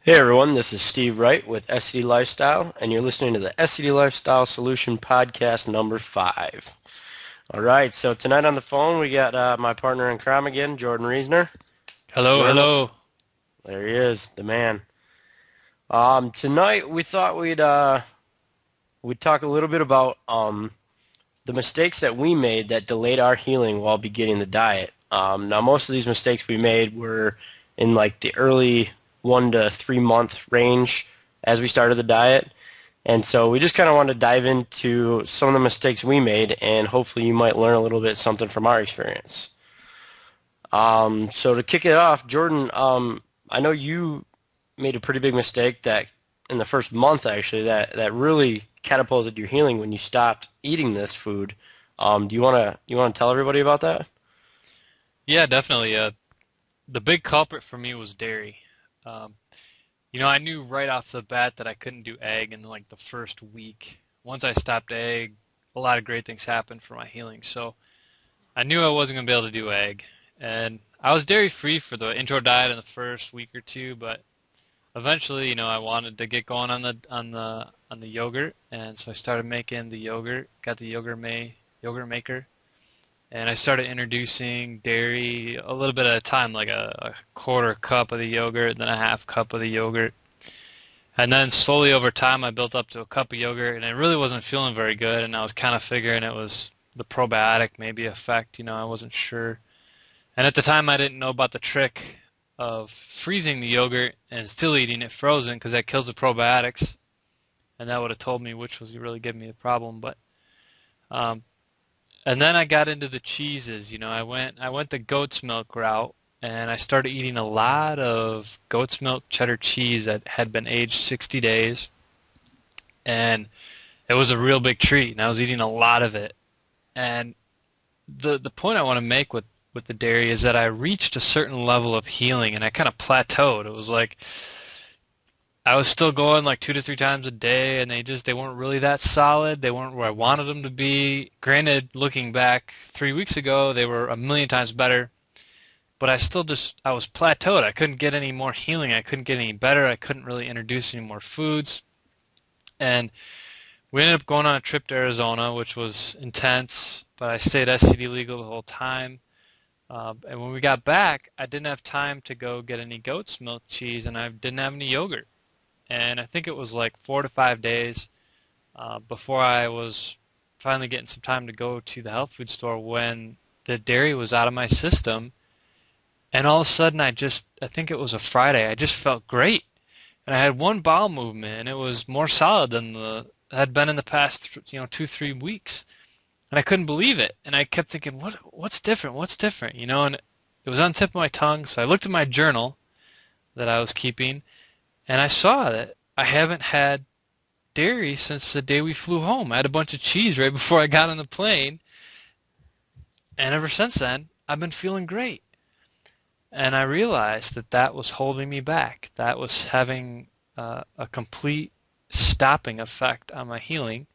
Hey everyone, this is Steve Wright with SCD Lifestyle, and you're listening to the SCD Lifestyle Solution Podcast number 5. All right, so tonight on the phone we got my partner in crime again, Jordan Reesner. Hello, Jordan, hello. there he is, the man. Tonight we thought we'd talk a little bit about the mistakes that we made that delayed our healing while beginning the diet. Now most of these mistakes we made were in like the early 1 to 3 month range as we started the diet. And so we just kind of wanted to dive into some of the mistakes we made, and hopefully you might learn a little bit something from our experience. So to kick it off, Jordan, I know you made a pretty big mistake that in the first month actually that really catapulted your healing when you stopped eating this food. Do you wanna tell everybody about that? Yeah, definitely. The big culprit for me was dairy. Um, I knew right off the bat that I couldn't do egg in like the first week. Once I stopped egg, a lot of great things happened for my healing. So I knew I wasn't gonna be able to do egg, and I was dairy free for the intro diet in the first week or two. But eventually, I wanted to get going on the yogurt, and so I started making the yogurt. Got the yogurt maker. And I started introducing dairy a little bit at a time, like a quarter cup of the yogurt, then a half cup of the yogurt. And then slowly over time, I built up to a cup of yogurt, and I really wasn't feeling very good, and I was kind of figuring it was the probiotic maybe effect, I wasn't sure. And at the time, I didn't know about the trick of freezing the yogurt and still eating it frozen because that kills the probiotics, and that would have told me which was really giving me the problem. But um, And then I got into the cheeses. I went the goat's milk route, and I started eating a lot of goat's milk cheddar cheese that had been aged 60 days, and it was a real big treat, and I was eating a lot of it. And the point I want to make with the dairy is that I reached a certain level of healing, and I kind of plateaued. It was like I was still going like 2 to 3 times a day, and they weren't really that solid. They weren't where I wanted them to be. Granted, looking back 3 weeks ago, they were a million times better, but I was plateaued. I couldn't get any more healing. I couldn't get any better. I couldn't really introduce any more foods. And we ended up going on a trip to Arizona, which was intense, but I stayed SCD legal the whole time. And when we got back, I didn't have time to go get any goat's milk cheese, and I didn't have any yogurt. And I think it was like 4 to 5 days before I was finally getting some time to go to the health food store when the dairy was out of my system. And all of a sudden, I think it was a Friday, I just felt great. And I had one bowel movement, and it was more solid than the had been in the past, 2, 3 weeks. And I couldn't believe it. And I kept thinking, what's different? What's different? And it was on the tip of my tongue. So I looked at my journal that I was keeping, and I saw that I haven't had dairy since the day we flew home. I had a bunch of cheese right before I got on the plane, and ever since then, I've been feeling great. And I realized that that was holding me back. That was having a complete stopping effect on my healing.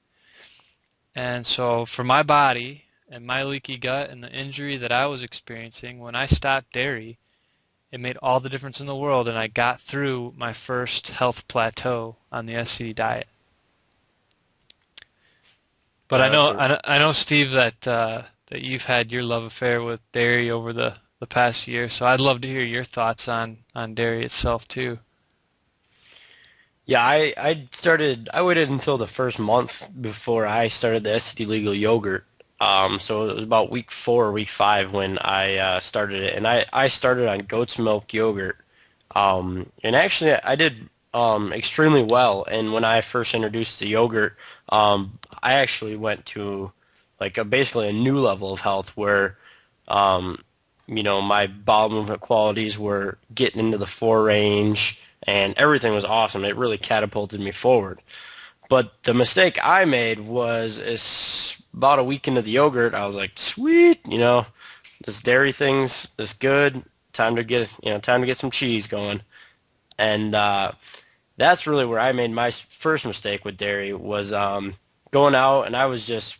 And so for my body and my leaky gut and the injury that I was experiencing, when I stopped dairy, it made all the difference in the world, and I got through my first health plateau on the SCD diet. But Yeah, I that's know, a I know, Steve, that you've had your love affair with dairy over the past year. So I'd love to hear your thoughts on dairy itself too. Yeah, I waited until the first month before I started the SCD legal yogurt. So it was about week 4 or week 5 when I started it, and I started on goat's milk yogurt. And actually I did extremely well. And when I first introduced the yogurt, I actually went to like basically a new level of health where um, my bowel movement qualities were getting into the 4 range, and everything was awesome. It really catapulted me forward. But the mistake I made was about a week into the yogurt, I was like, sweet, this dairy thing's this good. Time to get some cheese going. And that's really where I made my first mistake with dairy was going out, and I was just,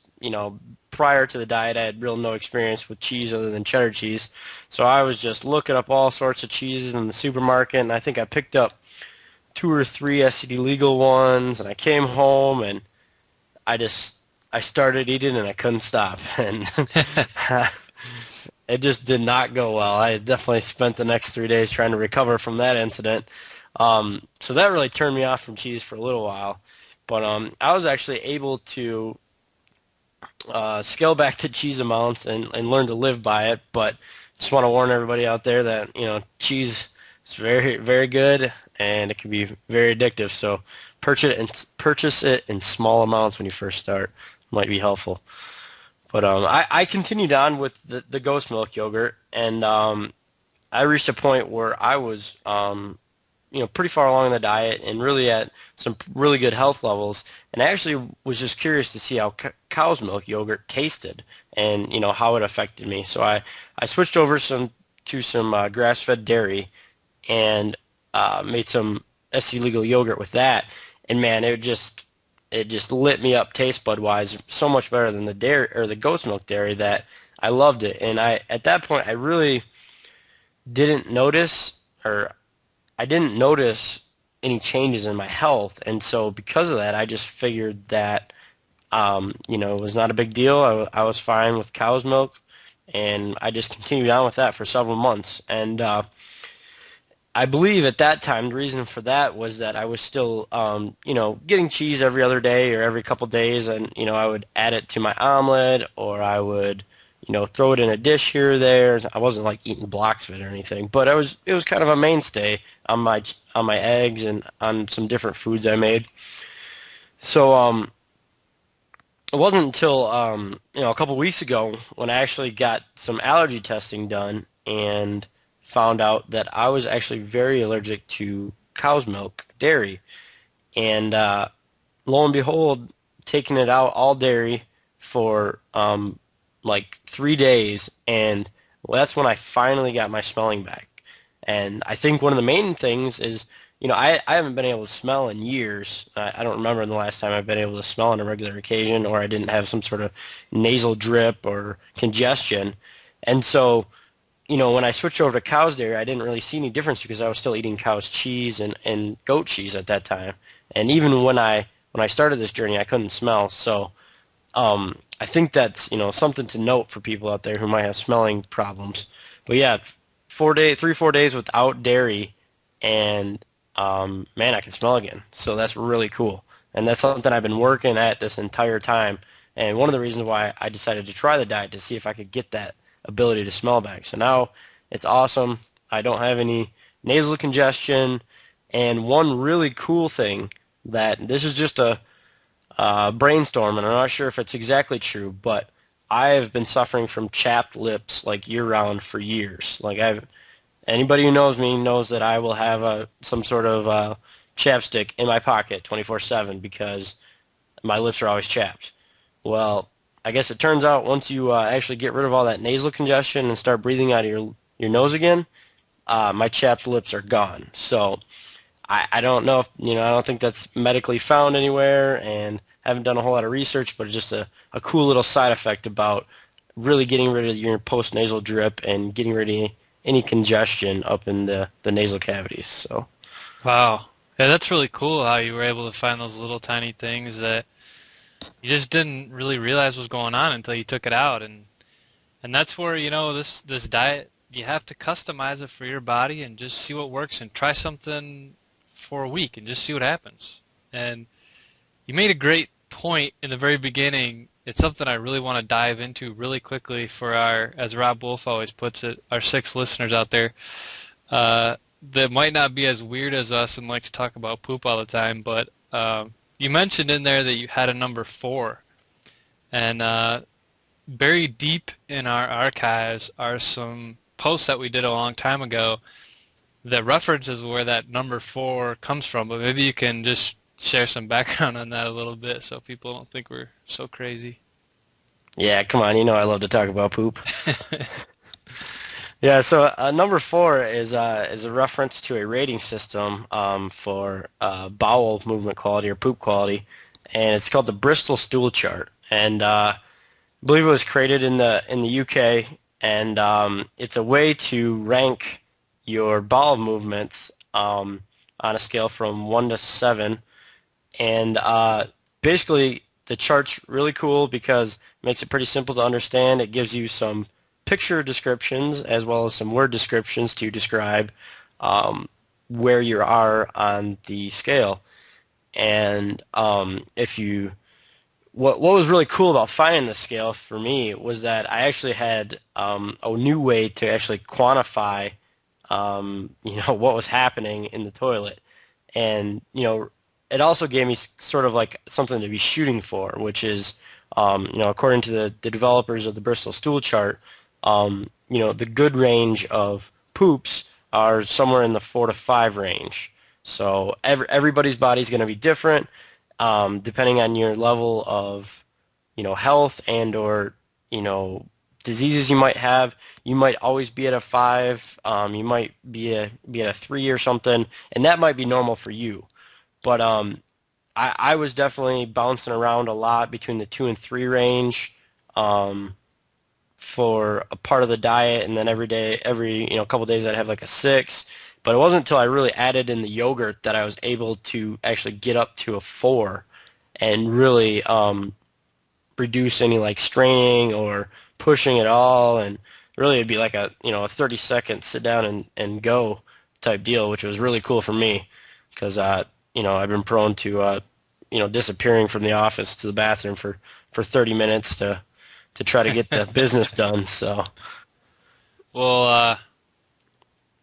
prior to the diet, I had real no experience with cheese other than cheddar cheese. So I was just looking up all sorts of cheeses in the supermarket, and I think I picked up two or three SCD legal ones, and I came home and I just I started eating and I couldn't stop, and it just did not go well. I definitely spent the next 3 days trying to recover from that incident. So that really turned me off from cheese for a little while. But I was actually able to scale back the cheese amounts and learn to live by it. But just want to warn everybody out there that cheese is very very good and it can be very addictive. So purchase it in small amounts when you first start. Might be helpful. But I continued on with the ghost milk yogurt, and I reached a point where I was pretty far along in the diet and really at some really good health levels. And I actually was just curious to see how cow's milk yogurt tasted and how it affected me. So I switched over to some grass-fed dairy and made some SC legal yogurt with that. And man, it just lit me up taste bud wise so much better than the dairy or the goat's milk dairy that I loved it. And I at that point I really didn't notice or I didn't notice any changes in my health. And so because of that, I just figured that it was not a big deal. I was fine with cow's milk, and I just continued on with that for several months. And I believe at that time the reason for that was that I was still, getting cheese every other day or every couple days, and I would add it to my omelet, or I would, throw it in a dish here or there. I wasn't like eating blocks of it or anything, but it was kind of a mainstay on my eggs and on some different foods I made. So it wasn't until a couple weeks ago when I actually got some allergy testing done and found out that I was actually very allergic to cow's milk dairy. And lo and behold, taking it out all dairy for like 3 days, and well, that's when I finally got my smelling back. And I think one of the main things is, I haven't been able to smell in years. I don't remember the last time I've been able to smell on a regular occasion, or I didn't have some sort of nasal drip or congestion. And so when I switched over to cow's dairy, I didn't really see any difference because I was still eating cow's cheese and goat cheese at that time. And even when I started this journey, I couldn't smell. So I think that's something to note for people out there who might have smelling problems. But yeah, 3 4 days without dairy, and man, I can smell again. So that's really cool, and that's something I've been working at this entire time. And one of the reasons why I decided to try the diet to see if I could get that ability to smell back. So now it's awesome. I don't have any nasal congestion. And one really cool thing that this is just a brainstorm, and I'm not sure if it's exactly true, but I have been suffering from chapped lips like year-round for years. Like anybody who knows me knows that I will have some sort of chapstick in my pocket 24/7 because my lips are always chapped. Well, I guess it turns out once you actually get rid of all that nasal congestion and start breathing out of your nose again, my chapped lips are gone. So I don't know if, I don't think that's medically found anywhere, and haven't done a whole lot of research, but it's just a cool little side effect about really getting rid of your post-nasal drip and getting rid of any congestion up in the nasal cavities. So, Wow. Yeah, that's really cool how you were able to find those little tiny things that you just didn't really realize was going on until you took it out. And that's where, this diet, you have to customize it for your body and just see what works and try something for a week and just see what happens. And you made a great point in the very beginning. It's something I really want to dive into really quickly for our, as Rob Wolf always puts it, our 6 listeners out there that might not be as weird as us and like to talk about poop all the time. But you mentioned in there that you had a number 4. And buried deep in our archives are some posts that we did a long time ago that references where that number 4 comes from. But maybe you can just share some background on that a little bit so people don't think we're so crazy. yeah, come on, I love to talk about poop. Yeah, so number 4 is a reference to a rating system for bowel movement quality or poop quality, and it's called the Bristol Stool Chart. And I believe it was created in the UK, and it's a way to rank your bowel movements on a scale from 1 to 7. And basically, the chart's really cool because it makes it pretty simple to understand. It gives you some picture descriptions as well as some word descriptions to describe um, where you are on the scale. And if you what was really cool about finding the scale for me was that I actually had a new way to actually quantify what was happening in the toilet. And, it also gave me sort of like something to be shooting for, which is, according to the developers of the Bristol Stool Chart, the good range of poops are somewhere in the 4 to 5 range. So everybody's body's going to be different, depending on your level of, health and or, you know, diseases you might have. You might always be at a 5. You might be at a 3 or something, and that might be normal for you. But I was definitely bouncing around a lot between the 2 and 3 range for a part of the diet, and then every couple days I'd have like a 6. But it wasn't until I really added in the yogurt that I was able to actually get up to a 4 and really reduce any like straining or pushing at all. And really it'd be like a 30-second sit down and go type deal, which was really cool for me because I've been prone to disappearing from the office to the bathroom for 30 minutes to try to get the business done. So Well,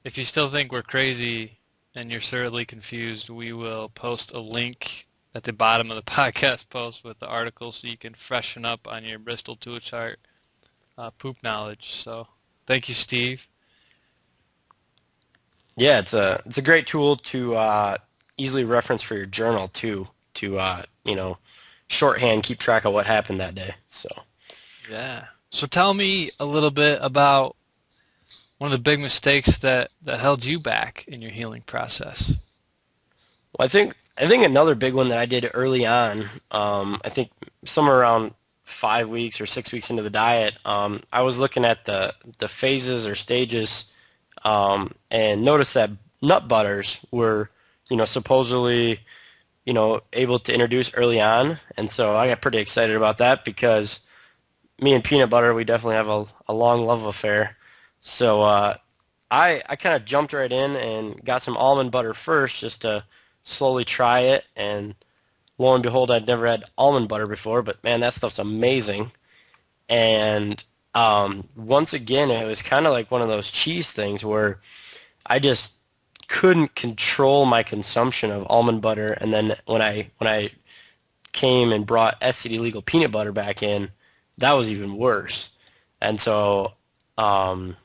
if you still think we're crazy and you're certainly confused, we will post a link at the bottom of the podcast post with the article so you can freshen up on your Bristol Stool Chart poop knowledge. So thank you, Steve. yeah, it's a great tool to easily reference for your journal too, to shorthand keep track of what happened that day. So. Yeah. So tell me a little bit about one of the big mistakes that held you back in your healing process. Well, I think another big one that I did early on, I think somewhere around 5 weeks or 6 weeks into the diet, I was looking at the phases or stages, and noticed that nut butters were, supposedly, able to introduce early on, and so I got pretty excited about that because me and peanut butter, we definitely have a long love affair. So I kind of jumped right in and got some almond butter first just to slowly try it. And lo and behold, I'd never had almond butter before, but man, that stuff's amazing. And once again, it was kind of like one of those cheese things where I just couldn't control my consumption of almond butter. And then when I came and brought SCD legal peanut butter back in, that was even worse. And so um,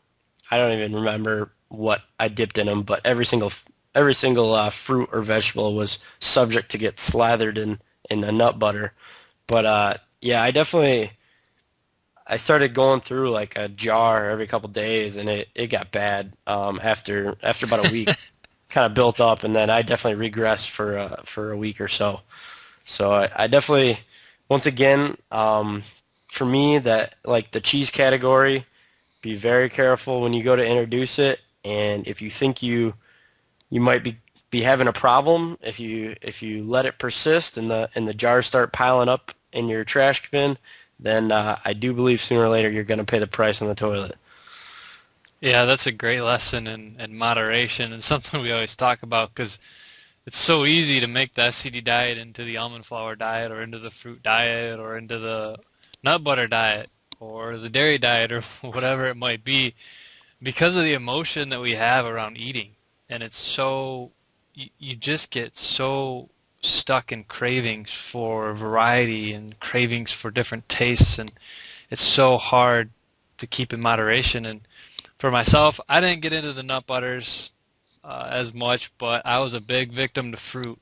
I don't even remember what I dipped in them, but every single fruit or vegetable was subject to get slathered in a nut butter. But yeah, I started going through like a jar every couple days, and it got bad after about a week. Kind of built up, and then I definitely regressed for a week or so. So I definitely, once again, for me, that like the cheese category, be very careful when you go to introduce it, and if you think you might be having a problem, if you let it persist and the jars start piling up in your trash bin, then I do believe sooner or later you're going to pay the price on the toilet. Yeah, that's a great lesson in moderation and something we always talk about because it's so easy to make the SCD diet into the almond flour diet or into the fruit diet or into the nut butter diet or the dairy diet or whatever it might be because of the emotion that we have around eating. And it's so, you just get so stuck in cravings for variety and cravings for different tastes, and it's so hard to keep in moderation. And for myself, I didn't get into the nut butters as much, but I was a big victim to fruit.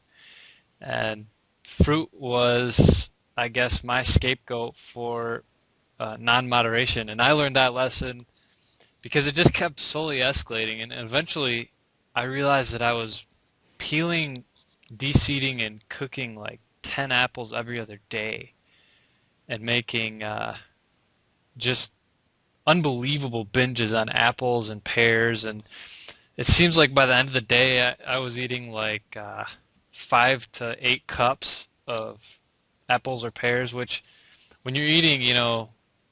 And fruit was, I guess, my scapegoat for non-moderation. And I learned that lesson because it just kept slowly escalating. And eventually, I realized that I was peeling, de-seeding, and cooking like 10 apples every other day and making just unbelievable binges on apples and pears. And it seems like by the end of the day, I was eating like 5 to 8 cups of apples or pears, which when you're eating,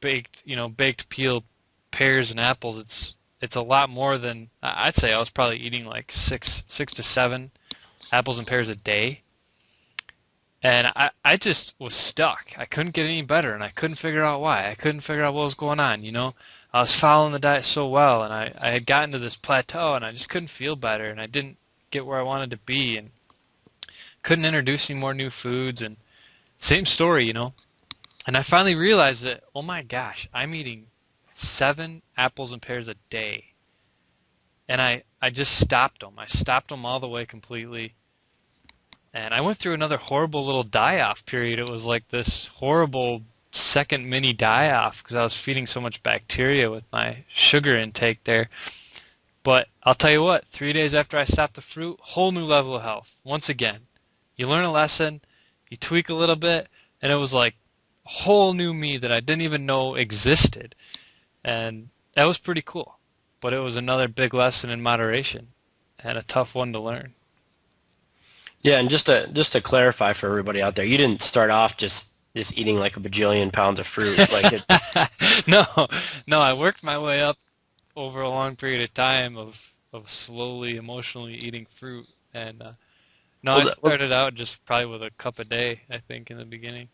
baked peeled pears and apples, it's a lot more than I'd say I was probably eating like six to seven apples and pears a day. And I just was stuck. I couldn't get any better, and I couldn't figure out why. I couldn't figure out what was going on, you know? I was following the diet so well, and I had gotten to this plateau, and I just couldn't feel better, and I didn't get where I wanted to be, and couldn't introduce any more new foods, and same story, you know? And I finally realized that, oh my gosh, I'm eating 7 apples and pears a day. And I just stopped them. I stopped them all the way completely. And I went through another horrible little die-off period. It was like this horrible second mini die-off because I was feeding so much bacteria with my sugar intake there. But I'll tell you what, 3 days after I stopped the fruit, whole new level of health. Once again, you learn a lesson, you tweak a little bit, and it was like a whole new me that I didn't even know existed. And that was pretty cool. But it was another big lesson in moderation and a tough one to learn. Yeah, and just to clarify for everybody out there, you didn't start off just eating like a bajillion pounds of fruit. Like it, No, no, I worked my way up over a long period of time of slowly emotionally eating fruit. And no, I well, started out just probably with a cup a day, I think, in the beginning.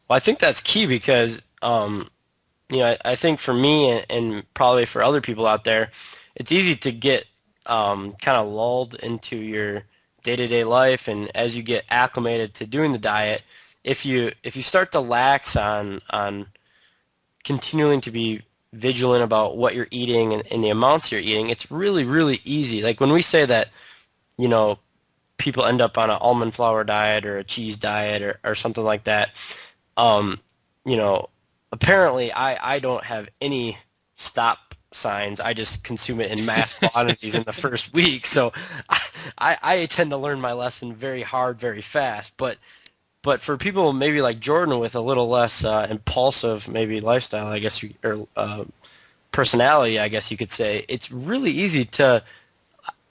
I think that's key because I think for me and probably for other people out there, it's easy to get kind of lulled into your day-to-day life, and as you get acclimated to doing the diet, if you start to lax on continuing to be vigilant about what you're eating and the amounts you're eating, it's really, really easy. Like when we say that, you know, people end up on an almond flour diet or a cheese diet or something like that, um, you know, apparently I don't have any stop signs. I just consume it in mass quantities in the first week. So I tend to learn my lesson very hard, very fast. But for people maybe like Jordan with a little less impulsive maybe lifestyle, I guess, or personality, I guess you could say, it's really easy to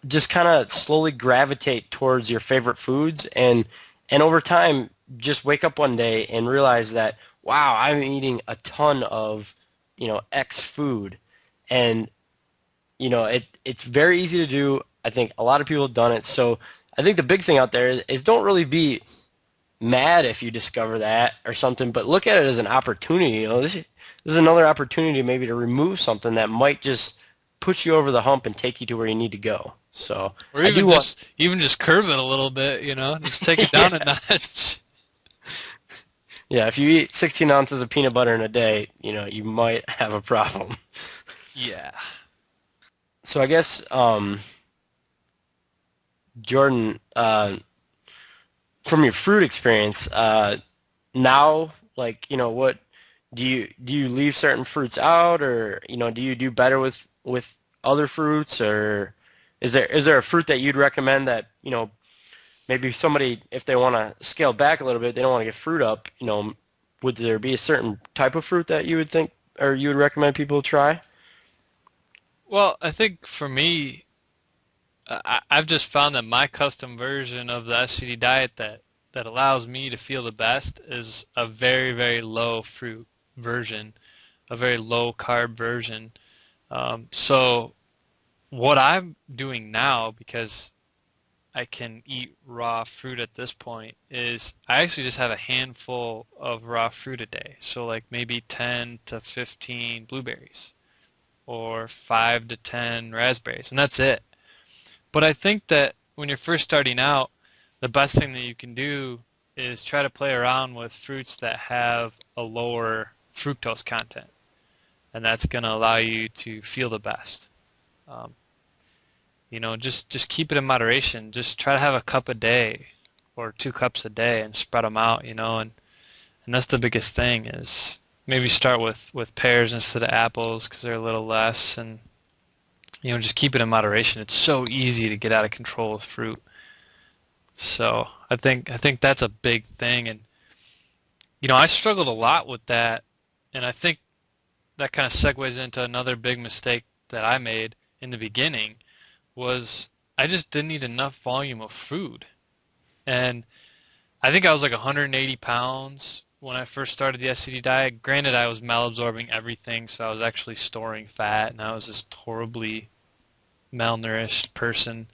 just kind of slowly gravitate towards your favorite foods and over time just wake up one day and realize that wow, I'm eating a ton of X food, and it's very easy to do. I think a lot of people have done it. So I think the big thing out there is don't really be mad if you discover that or something, but look at it as an opportunity. This is another opportunity maybe to remove something that might just push you over the hump and take you to where you need to go. So Or I do want, even just curb it a little bit, you know, just take it down a yeah, notch. yeah. If you eat 16 ounces of peanut butter in a day, you might have a problem. Yeah. So I guess, Jordan, from your fruit experience, now, like, what do you leave certain fruits out, or do you do better with other fruits, or is there a fruit that you'd recommend that maybe somebody, if they want to scale back a little bit, they don't want to get fruit up, would there be a certain type of fruit that you would think or you would recommend people try? Well, I think for me, I've just found that my custom version of the SCD diet that allows me to feel the best is a very, very low fruit version, a very low carb version. So what I'm doing now, because I can eat raw fruit at this point, is I actually just have a handful of raw fruit a day. So like maybe 10 to 15 blueberries or 5 to 10 raspberries, and that's it. But I think that when you're first starting out, the best thing that you can do is try to play around with fruits that have a lower fructose content, and that's going to allow you to feel the best. Um, just keep it in moderation. Just try to have a cup a day or 2 cups a day and spread them out, and that's the biggest thing is maybe start with pears instead of apples because they're a little less, and just keep it in moderation. It's so easy to get out of control with fruit. So I think that's a big thing, and I struggled a lot with that, and I think that kind of segues into another big mistake that I made in the beginning was I just didn't eat enough volume of food. And I think I was like 180 pounds when I first started the SCD diet. Granted, I was malabsorbing everything, so I was actually storing fat, and I was this horribly malnourished person.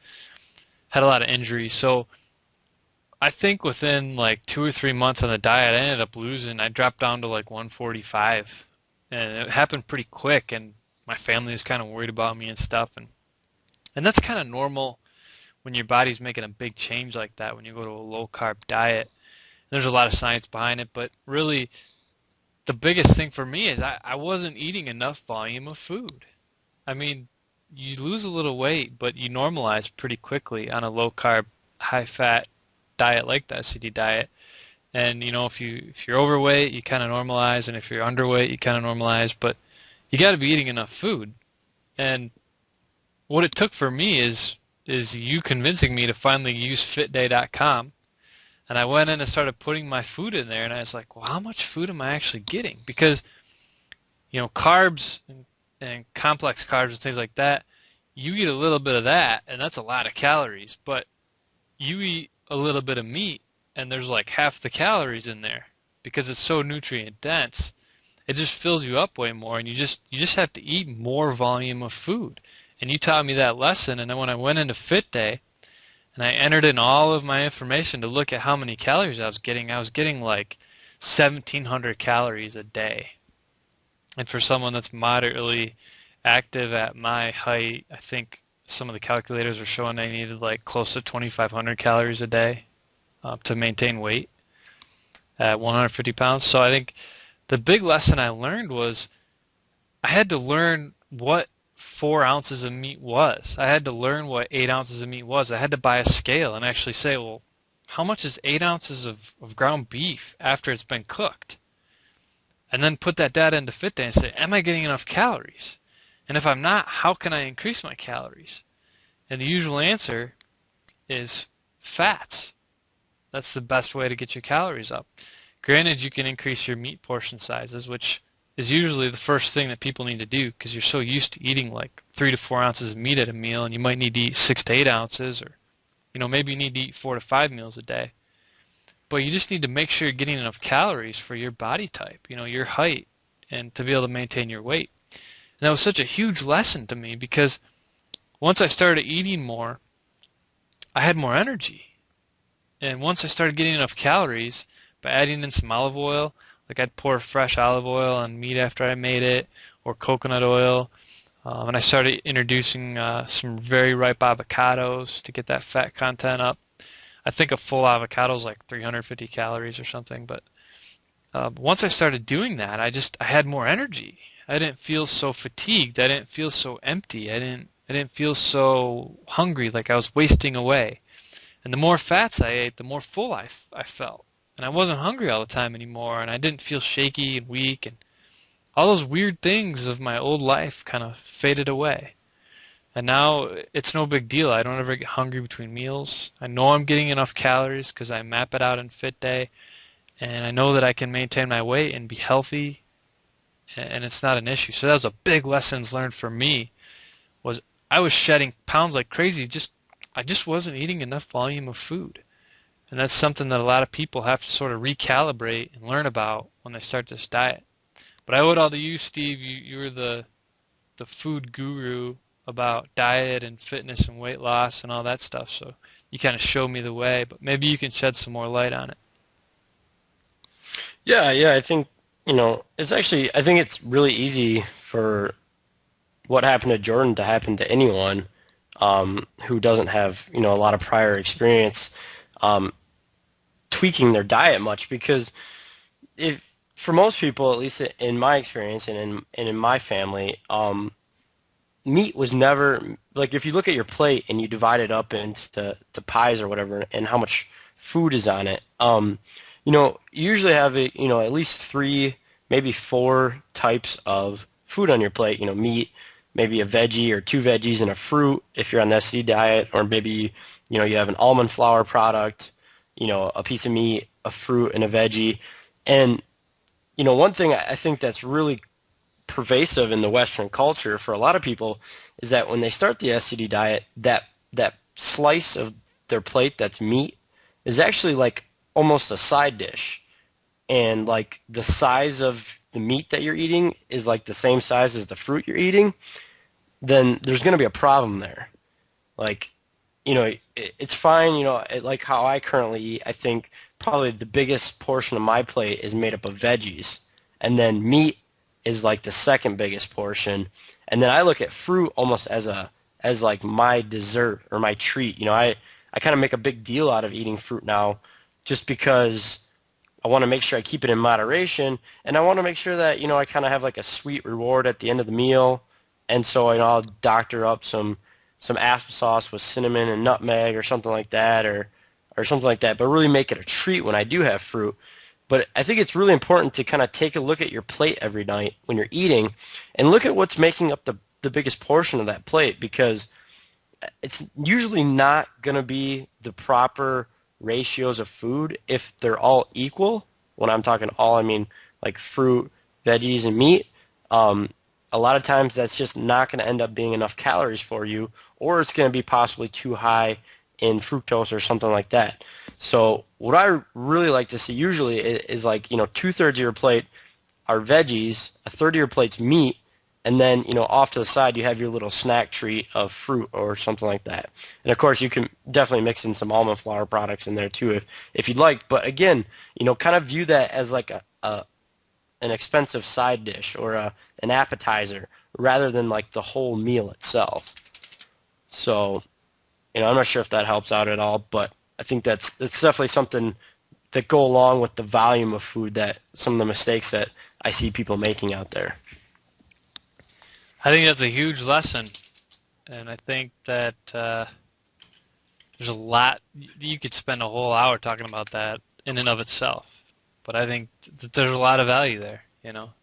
Had a lot of injuries. So I think within like 2 or 3 months on the diet, I ended up losing. I dropped down to like 145, and it happened pretty quick. And my family was kind of worried about me and stuff, and that's kind of normal when your body's making a big change like that. When you go to a low carb diet, there's a lot of science behind it, but really the biggest thing for me is I wasn't eating enough volume of food. I mean, you lose a little weight, but you normalize pretty quickly on a low carb, high fat diet like the SCD diet. And you know, if you're overweight, you kind of normalize, and if you're underweight, you kind of normalize. But you got to be eating enough food. And what it took for me is you convincing me to finally use FitDay.com. And I went in and started putting my food in there, and I was like, well, how much food am I actually getting? Because you know, carbs and complex carbs and things like that, you eat a little bit of that, and that's a lot of calories. But you eat a little bit of meat, and there's like half the calories in there because it's so nutrient dense. It just fills you up way more, and you just have to eat more volume of food. And you taught me that lesson, and then when I went into Fit Day and I entered in all of my information to look at how many calories I was getting like 1,700 calories a day. And for someone that's moderately active at my height, I think some of the calculators are showing I needed like close to 2,500 calories a day to maintain weight at 150 pounds. So I think the big lesson I learned was I had to learn what 4 ounces of meat was. I had to learn what 8 ounces of meat was. I had to buy a scale and actually say, well, how much is 8 ounces of ground beef after it's been cooked? And then put that data into FitDay and say, am I getting enough calories? And if I'm not, how can I increase my calories? And the usual answer is fats. That's the best way to get your calories up. Granted, you can increase your meat portion sizes, which is usually the first thing that people need to do because you're so used to eating like 3 to 4 ounces of meat at a meal, and you might need to eat 6 to 8 ounces, or maybe you need to eat 4 to 5 meals a day. But you just need to make sure you're getting enough calories for your body type, your height, and to be able to maintain your weight. And that was such a huge lesson to me because once I started eating more, I had more energy. And once I started getting enough calories by adding in some olive oil, like I'd pour fresh olive oil on meat after I made it, or coconut oil, and I started introducing some very ripe avocados to get that fat content up. I think a full avocado is like 350 calories or something, but once I started doing that, I had more energy. I didn't feel so fatigued. I didn't feel so empty. I didn't feel so hungry, like I was wasting away. And the more fats I ate, the more full I felt. And I wasn't hungry all the time anymore, and I didn't feel shaky and weak, and all those weird things of my old life kind of faded away. And now it's no big deal. I don't ever get hungry between meals. I know I'm getting enough calories because I map it out in Fit Day, and I know that I can maintain my weight and be healthy, and it's not an issue. So that was a big lessons learned for me. Was I was shedding pounds like crazy. I just wasn't eating enough volume of food, and that's something that a lot of people have to sort of recalibrate and learn about when they start this diet. But I owe it all to you, Steve. You were the food guru about diet and fitness and weight loss and all that stuff. So you kind of showed me the way, but maybe you can shed some more light on it. Yeah, I think, it's actually, I think it's really easy for what happened to Jordan to happen to anyone who doesn't have, a lot of prior experience um, tweaking their diet much because if for most people, at least in my experience and in my family, meat was never like if you look at your plate and you divide it up into pies or whatever and how much food is on it, you usually have at least three, maybe four types of food on your plate. Meat, maybe a veggie or two veggies and a fruit if you're on the SCD diet, or maybe you have an almond flour product, a piece of meat, a fruit, and a veggie. And one thing I think that's really pervasive in the Western culture for a lot of people is that when they start the SCD diet, that slice of their plate that's meat is actually like almost a side dish, and like the size of the meat that you're eating is like the same size as the fruit you're eating, then there's going to be a problem there. Like, it's fine, like how I currently eat. I think probably the biggest portion of my plate is made up of veggies, and then meat is like the second biggest portion, and then I look at fruit almost as like my dessert or my treat. I kind of make a big deal out of eating fruit now, just because I want to make sure I keep it in moderation, and I want to make sure that I kind of have like a sweet reward at the end of the meal, and so I'll doctor up some applesauce with cinnamon and nutmeg or something like that, or something like that, but really make it a treat when I do have fruit. But I think it's really important to kind of take a look at your plate every night when you're eating and look at what's making up the biggest portion of that plate, because it's usually not going to be the proper ratios of food if they're all equal. When I'm talking all, I mean like fruit, veggies, and meat. Um, a lot of times that's just not going to end up being enough calories for you, or it's going to be possibly too high in fructose or something like that. So what I really like to see usually is like, two-thirds of your plate are veggies, a third of your plate's meat, and then, off to the side you have your little snack treat of fruit or something like that. And of course you can definitely mix in some almond flour products in there too if you'd like. But again, kind of view that as like an expensive side dish or an appetizer rather than like the whole meal itself. So, I'm not sure if that helps out at all, but I think that's definitely something that go along with the volume of food, that some of the mistakes that I see people making out there. I think that's a huge lesson, and I think that there's a lot. You could spend a whole hour talking about that in and of itself, but I think that there's a lot of value there,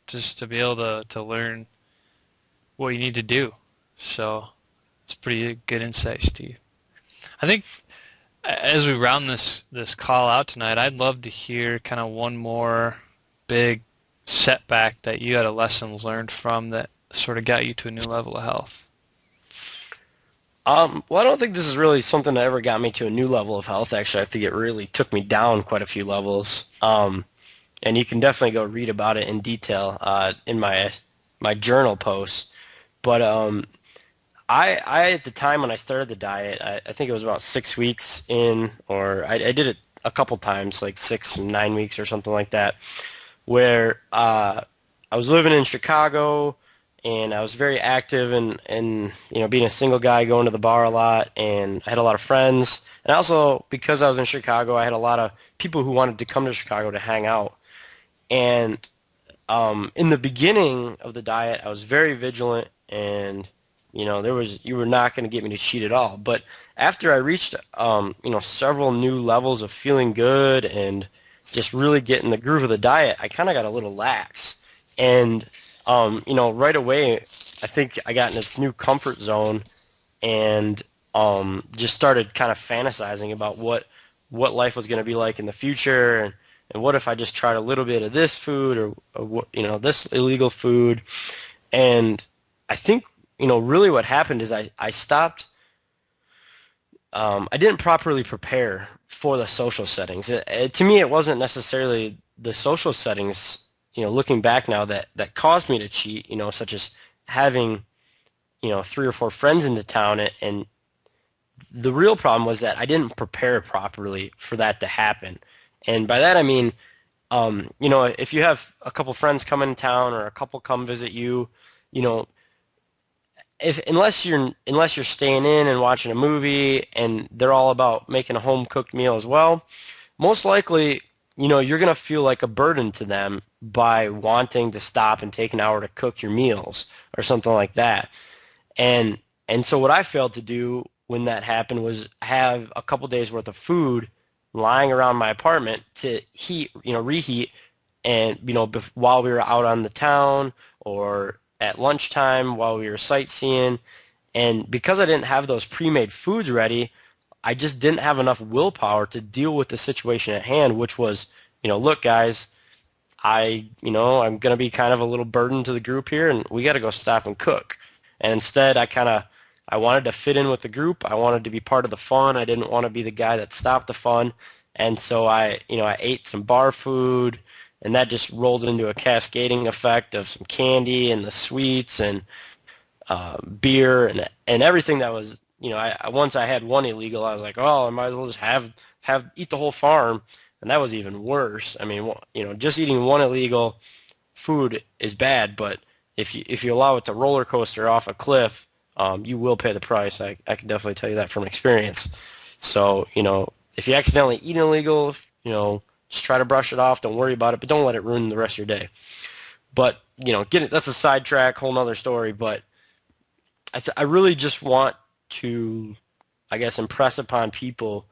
just to be able to learn what you need to do. So it's pretty good insight, Steve. I think as we round this call out tonight, I'd love to hear kind of one more big setback that you had a lesson learned from that sort of got you to a new level of health. Well, I don't think this is really something that ever got me to a new level of health. Actually, I think it really took me down quite a few levels. And you can definitely go read about it in detail in my journal posts. But I at the time when I started the diet, I think it was about 6 weeks in, or I did it a couple times, like 6 and 9 weeks or something like that, where I was living in Chicago, and I was very active and being a single guy, going to the bar a lot, and I had a lot of friends. And also, because I was in Chicago, I had a lot of people who wanted to come to Chicago to hang out. And in the beginning of the diet, I was very vigilant, and you were not going to get me to cheat at all. But after I reached several new levels of feeling good and just really getting the groove of the diet, I kind of got a little lax. And right away, I think I got in this new comfort zone, and just started kind of fantasizing about what life was going to be like in the future, and what if I just tried a little bit of this food, or this illegal food. And I think really what happened is I stopped. I didn't properly prepare for the social settings. To me, it wasn't necessarily the social settings, looking back now, that caused me to cheat, such as having, 3 or 4 friends into town. And the real problem was that I didn't prepare properly for that to happen. And by that I mean, if you have a couple friends come in town, or a couple come visit you, you know, unless you're staying in and watching a movie and they're all about making a home cooked meal as well, most likely, you're going to feel like a burden to them by wanting to stop and take an hour to cook your meals or something like that. And so what I failed to do when that happened was have a couple days worth of food lying around my apartment to reheat, and while we were out on the town, or at lunchtime while we were sightseeing. And because I didn't have those pre-made foods ready, I just didn't have enough willpower to deal with the situation at hand, which was, look, guys, I'm going to be kind of a little burden to the group here, and we got to go stop and cook. And instead, I wanted to fit in with the group. I wanted to be part of the fun. I didn't want to be the guy that stopped the fun. And so I ate some bar food, and that just rolled into a cascading effect of some candy and the sweets and beer and everything that was, once I had one illegal, I was like, oh, I might as well just have eat the whole farm, and that was even worse. I mean, just eating one illegal food is bad, but if you allow it to roller coaster off a cliff, you will pay the price. I can definitely tell you that from experience. So, if you accidentally eat illegal, just try to brush it off. Don't worry about it, but don't let it ruin the rest of your day. But, that's a sidetrack, whole nother story. But I really just want to, I guess, impress upon people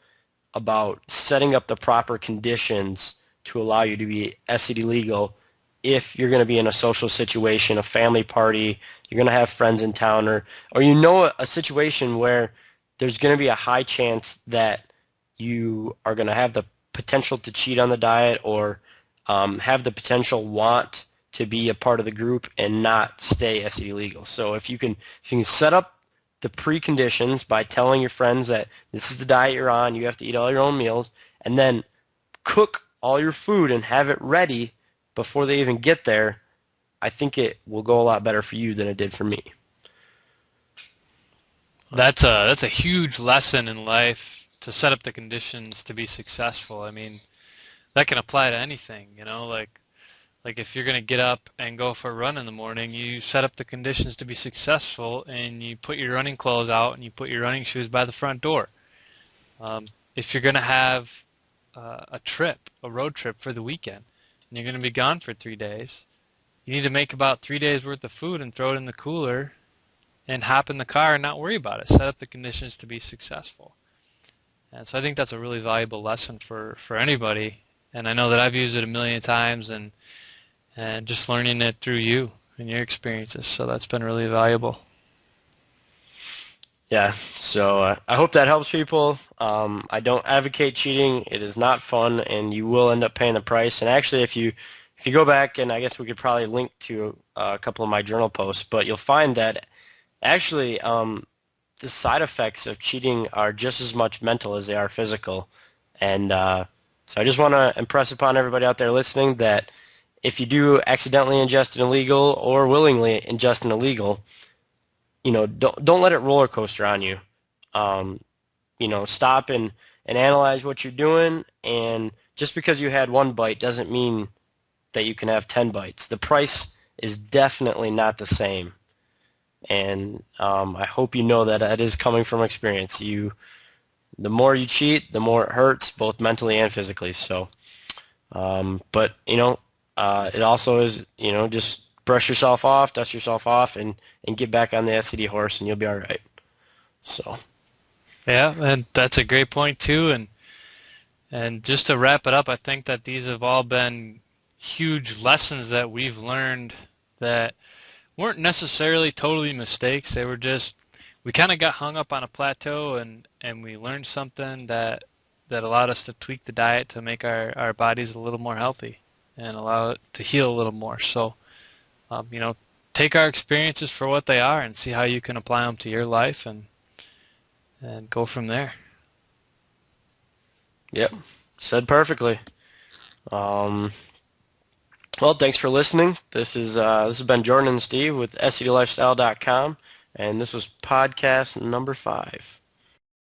about setting up the proper conditions to allow you to be SCD legal if you're going to be in a social situation, a family party, you're going to have friends in town, or a situation where there's going to be a high chance that you are going to have the potential to cheat on the diet or have the potential want to be a part of the group and not stay SCD legal. So if you can set up the preconditions by telling your friends that this is the diet you're on, you have to eat all your own meals, and then cook all your food and have it ready before they even get there, I think it will go a lot better for you than it did for me. That's a huge lesson in life to set up the conditions to be successful. I mean, that can apply to anything, like if you're going to get up and go for a run in the morning, you set up the conditions to be successful and you put your running clothes out and you put your running shoes by the front door. If you're going to have a road trip for the weekend, and you're going to be gone for 3 days, you need to make about 3 days worth of food and throw it in the cooler and hop in the car and not worry about it. Set up the conditions to be successful. And so I think that's a really valuable lesson for anybody. And I know that I've used it a million times and just learning it through you and your experiences. So that's been really valuable. Yeah, so I hope that helps people. I don't advocate cheating. It is not fun, and you will end up paying the price. And actually, if you go back, and I guess we could probably link to a couple of my journal posts, but you'll find that actually the side effects of cheating are just as much mental as they are physical. And so I just want to impress upon everybody out there listening that if you do accidentally ingest an illegal or willingly ingest an illegal, don't let it roller coaster on you. Um, Stop and analyze what you're doing. And just because you had one bite doesn't mean that you can have 10 bites. The price is definitely not the same. And I hope you know that it is coming from experience. The more you cheat, the more it hurts, both mentally and physically. So, but it also is, just brush yourself off, dust yourself off, and get back on the SCD horse, and you'll be all right. So, Yeah, and that's a great point too. And just to wrap it up, I think that these have all been huge lessons that we've learned that weren't necessarily totally mistakes. They were just we kind of got hung up on a plateau and we learned something that allowed us to tweak the diet to make our bodies a little more healthy and allow it to heal a little more. So, take our experiences for what they are and see how you can apply them to your life and go from there. yep, said perfectly. Um, well, thanks for listening. This has been Jordan and Steve with SCDLifestyle.com, and this was podcast number 5.